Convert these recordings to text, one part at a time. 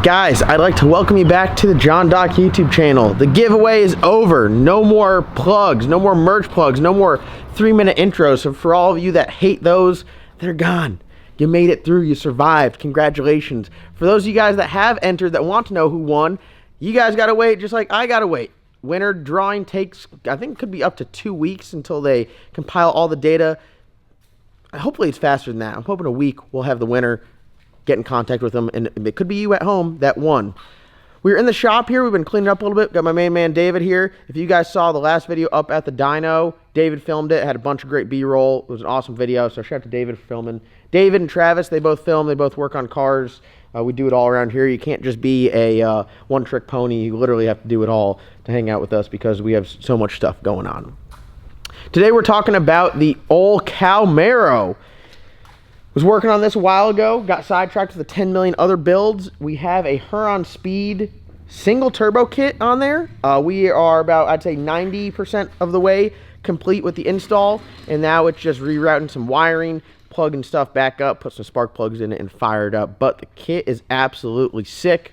Guys, I'd like to welcome you back to the John Doc YouTube channel. The giveaway is over. No more plugs, no more merch plugs, no more 3-minute intros. So for all of you that hate those, they're gone. You made it through, you survived. Congratulations. For those of you guys that have entered that want to know who won, you guys gotta wait just like I gotta wait. Winner drawing takes, I think it could be up to 2 weeks until they compile all the data. Hopefully it's faster than that. I'm hoping a week we'll have the winner. Get in contact with them, and it could be you at home that won. We're in the shop here. We've been cleaning up a little bit. Got my main man David here. If you guys saw the last video up at the dyno, David filmed it. Had a bunch of great B-roll. It was an awesome video, so shout out to David for filming. David and Travis, they both film. They both work on cars. We do it all around here. You can't just be a one-trick pony. You literally have to do it all to hang out with us because we have so much stuff going on. Today we're talking about the old COWMARO. Was working on this a while ago, got sidetracked with the 10 million other builds. We have a Huron Speed single turbo kit on there. We are about, I'd say 90% of the way complete with the install, and now it's just rerouting some wiring, plugging stuff back up, put some spark plugs in it, and fire it up. But the kit is absolutely sick.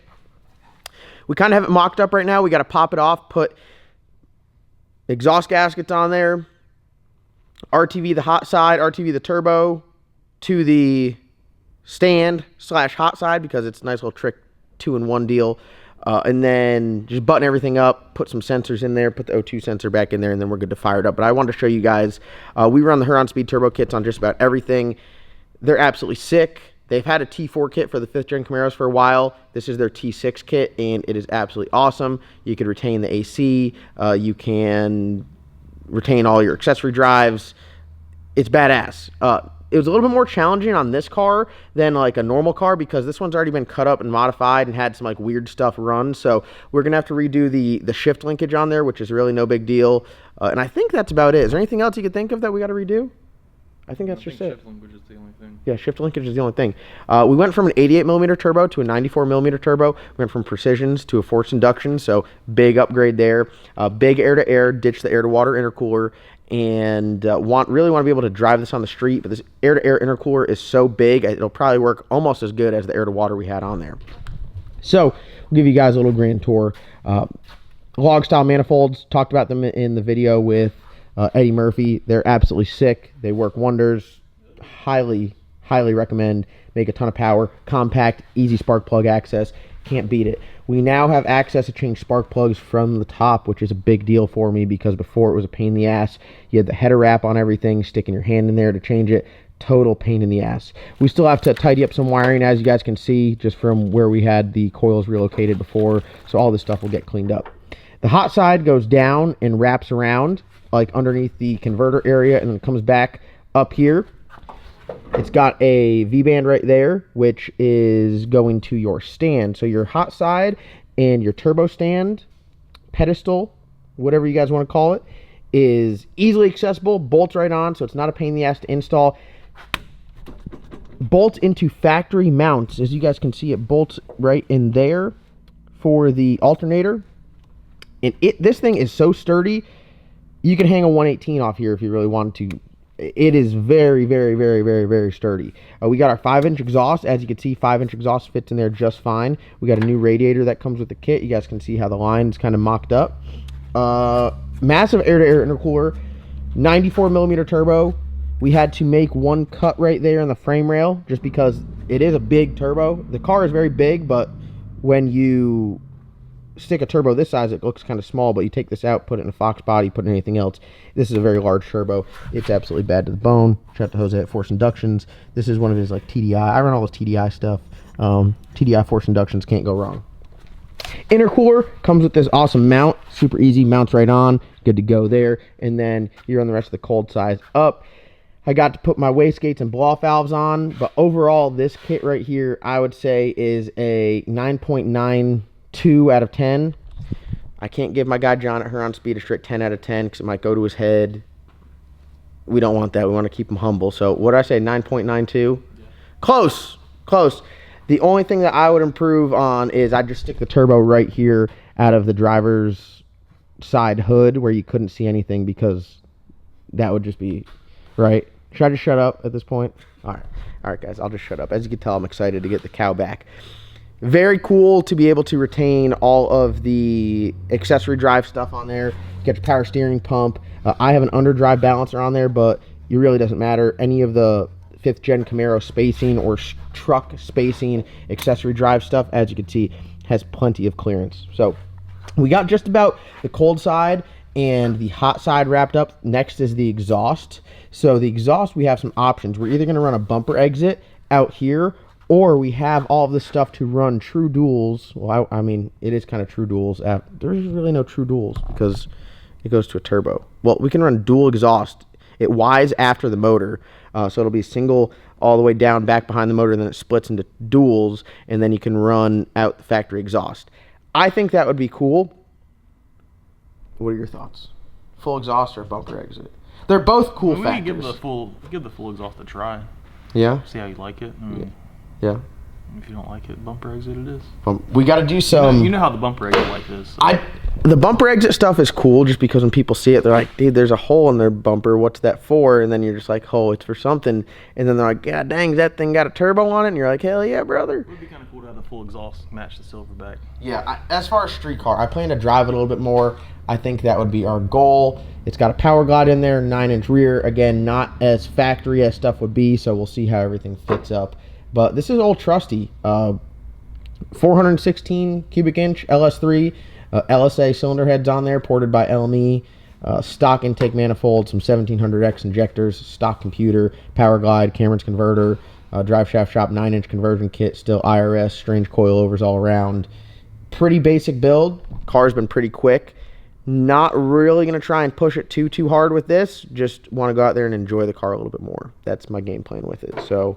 We kind of have it mocked up right now. We got to pop it off, put exhaust gaskets on there, RTV the hot side, RTV the turbo, to the stand / hot side because it's a nice little trick 2-in-1 deal, and then just button everything up, put some sensors in there, put the O2 sensor back in there, and then we're good to fire it up. But I wanted to show you guys, we run the Huron Speed turbo kits on just about everything. They're absolutely sick. They've had a T4 kit for the 5th gen Camaros for a while. This is their T6 kit, and it is absolutely awesome. You can retain the AC, you can retain all your accessory drives. It's badass. It was a little bit more challenging on this car than like a normal car because this one's already been cut up and modified and had some like weird stuff run. So we're going to have to redo the shift linkage on there, which is really no big deal. And I think that's about it. Is there anything else you could think of that we got to redo? I think that's just it. Shift linkage is the only thing. Yeah, shift linkage is the only thing. We went from an 88mm turbo to a 94mm turbo. We went from precisions to a forced induction, so big upgrade there. Big air-to-air, ditch the air-to-water intercooler, and really want to be able to drive this on the street. But this air-to-air intercooler is so big, it'll probably work almost as good as the air-to-water we had on there. So we'll give you guys a little grand tour. Log-style manifolds, talked about them in the video with Eddie Murphy. They're absolutely sick. They work wonders. Highly recommend. Make a ton of power. Compact, easy spark plug access. Can't beat it. We now have access to change spark plugs from the top, which is a big deal for me because before it was a pain in the ass. You had the header wrap on everything, sticking your hand in there to change it. Total pain in the ass. We still have to tidy up some wiring, as you guys can see, just from where we had the coils relocated before. So all this stuff will get cleaned up. The hot side goes down and wraps around like underneath the converter area and then comes back up here. It's got a V-band right there, which is going to your stand. So your hot side and your turbo stand, pedestal, whatever you guys want to call it, is easily accessible, bolts right on, so it's not a pain in the ass to install. Bolts into factory mounts. As you guys can see, it bolts right in there for the alternator. And this thing is so sturdy, you can hang a 118 off here if you really wanted to. It is very sturdy. We got our 5-inch exhaust. As you can see, 5-inch exhaust fits in there just fine. We got a new radiator that comes with the kit. You guys can see how the line is kind of mocked up. Massive air-to-air intercooler, 94mm turbo. We had to make one cut right there in the frame rail just because it is a big turbo. The car is very big, but when you stick a turbo this size, it looks kind of small, but you take this out, put it in a Fox body, put in anything else. This is a very large turbo. It's absolutely bad to the bone. Shout out to Jose at Force Inductions. This is one of his like TDI. I run all his TDI stuff. TDI Force Inductions, can't go wrong. Intercooler comes with this awesome mount. Super easy, mounts right on. Good to go there. And then you run the rest of the cold size up. I got to put my wastegates and blow-off valves on, but overall, this kit right here, I would say is a 9.92 out of 10. I can't give my guy John at Huron Speed a strict 10 out of 10 because it might go to his head. We don't want that. We want to keep him humble. So what did I say, 9.92? Yeah. Close. The only thing that I would improve on is I just stick the turbo right here out of the driver's side hood where you couldn't see anything because that would just be, right? Should I just shut up at this point? All right, guys, I'll just shut up. As you can tell, I'm excited to get the cow back. very cool to be able to retain all of the accessory drive stuff on there. You get your power steering pump. I have an underdrive balancer on there, but it really doesn't matter. Any of the 5th gen Camaro spacing or truck spacing accessory drive stuff, as you can see, has plenty of clearance. So we got just about the cold side and the hot side wrapped up. Next is the exhaust. So the exhaust, we have some options. We're either going to run a bumper exit out here, or we have all of this stuff to run true duals. Well, I mean, it is kind of true duals. There's really no true duals because it goes to a turbo. Well, we can run dual exhaust. It Ys after the motor, so it'll be single all the way down back behind the motor, and then it splits into duals, and then you can run out the factory exhaust. I think that would be cool. What are your thoughts? Full exhaust or bumper exit? They're both cool factors. We can give the full exhaust a try. Yeah? See how you like it. Yeah. If you don't like it, bumper exit it is. We got to do some... You know how the bumper exit like this. So. The bumper exit stuff is cool just because when people see it, they're like, dude, there's a hole in their bumper. What's that for? And then you're just like, oh, it's for something. And then they're like, God dang, that thing got a turbo on it? And you're like, hell yeah, brother. It would be kind of cool to have the full exhaust match the Silverback. Yeah, as far as street car, I plan to drive it a little bit more. I think that would be our goal. It's got a power glide in there, 9-inch rear. Again, not as factory as stuff would be, so we'll see how everything fits up. But this is old trusty. 416 cubic inch LS3, LSA cylinder heads on there, ported by LME, stock intake manifold, some 1700X injectors, stock computer, power glide, Cameron's converter, drive shaft shop, 9-inch conversion kit, still IRS, strange coilovers all around. Pretty basic build. Car's been pretty quick. Not really going to try and push it too hard with this. Just want to go out there and enjoy the car a little bit more. That's my game plan with it. So,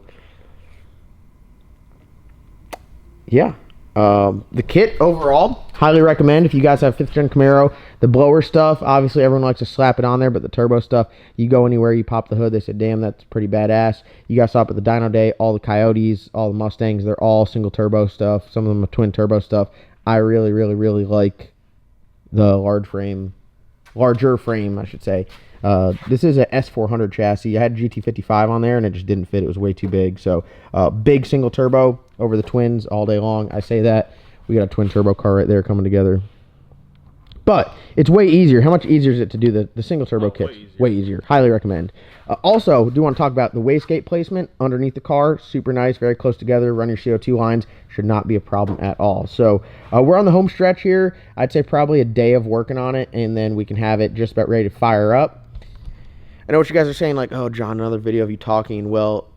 yeah. The kit overall, highly recommend if you guys have 5th gen Camaro. The blower stuff, obviously everyone likes to slap it on there, but the turbo stuff, you go anywhere, you pop the hood, they say, damn, that's pretty badass. You guys saw up at the dyno day, all the Coyotes, all the Mustangs, they're all single turbo stuff. Some of them are twin turbo stuff. I really like the larger frame, I should say. This is a S400 chassis. I had GT55 on there, and it just didn't fit. It was way too big. So, big single turbo over the twins all day long. I say that. We got a twin turbo car right there coming together. But it's way easier. How much easier is it to do the single turbo kits? Way easier. Highly recommend. Also, do want to talk about the wastegate placement underneath the car. Super nice, very close together. Run your CO2 lines. Should not be a problem at all. So we're on the home stretch here. I'd say probably a day of working on it, and then we can have it just about ready to fire up. I know what you guys are saying, like, oh, John, another video of you talking. Well,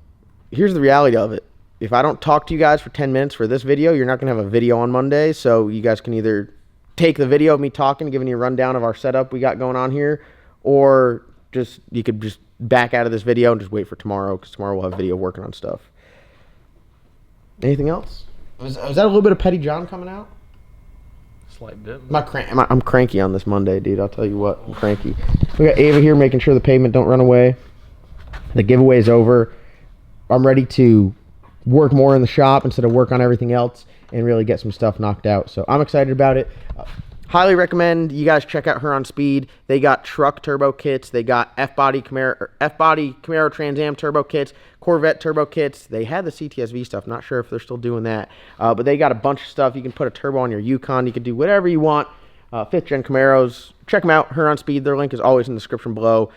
here's the reality of it. If I don't talk to you guys for 10 minutes for this video, you're not going to have a video on Monday. So you guys can either take the video of me talking, giving you a rundown of our setup we got going on here, or just you could just back out of this video and just wait for tomorrow, because tomorrow we'll have a video working on stuff. Anything else? Was that a little bit of Petty John coming out? Slight bit. I'm cranky on this Monday, dude. I'll tell you what, I'm cranky. We got Ava here making sure the pavement don't run away. The giveaway is over. I'm ready to work more in the shop instead of work on everything else and really get some stuff knocked out. So I'm excited about it. Highly recommend you guys check out Her on Speed. They got truck turbo kits. They got F-body Camaro Trans Am turbo kits, Corvette turbo kits. They had the CTSV stuff. Not sure if they're still doing that. But they got a bunch of stuff. You can put a turbo on your Yukon. You can do whatever you want. 5th gen Camaros. Check them out. Her on Speed. Their link is always in the description below.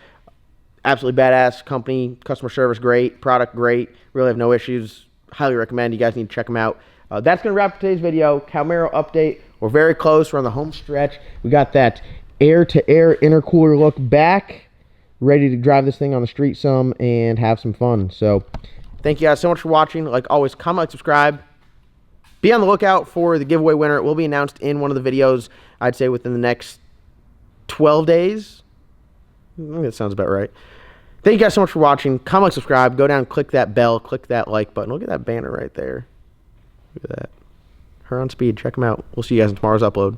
Absolutely badass company. Customer service great. Product great. Really have no issues. Highly recommend. You guys need to check them out. That's going to wrap today's video. COWMARO update. We're very close. We're on the home stretch. We got that air-to-air intercooler look back. Ready to drive this thing on the street some and have some fun. So, thank you guys so much for watching. Like always, comment, like, subscribe. Be on the lookout for the giveaway winner. It will be announced in one of the videos, I'd say within the next 12 days. I think that sounds about right. Thank you guys so much for watching. Comment, like, subscribe. Go down, click that bell, click that like button. Look at that banner right there. Look at that. Her on Speed. Check them out. We'll see you guys in tomorrow's upload.